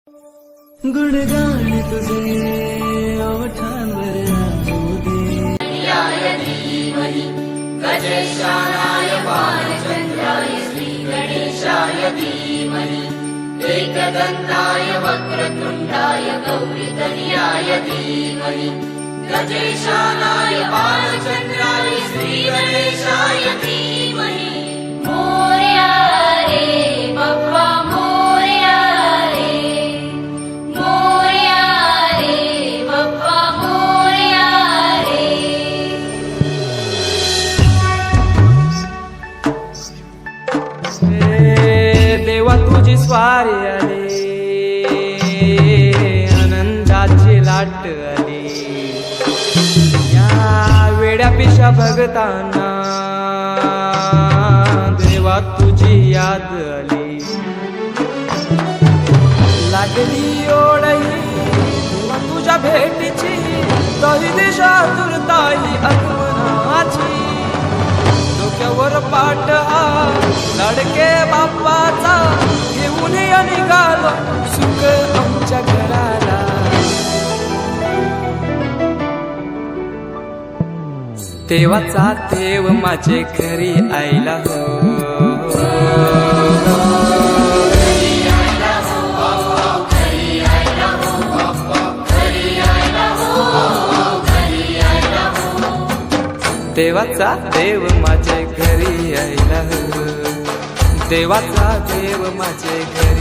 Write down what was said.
गुणगान तुझे ओठांवर राहू दे। याय धीमहि गजेशानाय बालचन्द्राय श्री गणेशाय धीमहि एकदन्ताय वक्रतुण्डाय गौरीतनयाय धीमहि गजेशानाय बालचन्द्राय श्री गणेशाय धीमहि। मोरया रे बाप्पा मोरया रे, मोरया रे बाप्पा मोरया रे। देवा तुझी स्वारी आली, आनंदाची लाट आली, या वेड्या पिशा भगतांना देवा तुझी याद आली। लागली ओढही देवा तुझ्या भेटीची, तही दिशा दुर्ताई आगमनाची। डोक्यावर पाट हा लाडके बाप्पाचा, घेऊन निघालो सुख आमच्या घराला। देवाचा देव माझे घरी आयला हो, देवाचा देव माझे घरी आयला हो, देवाचा देव माझे घरी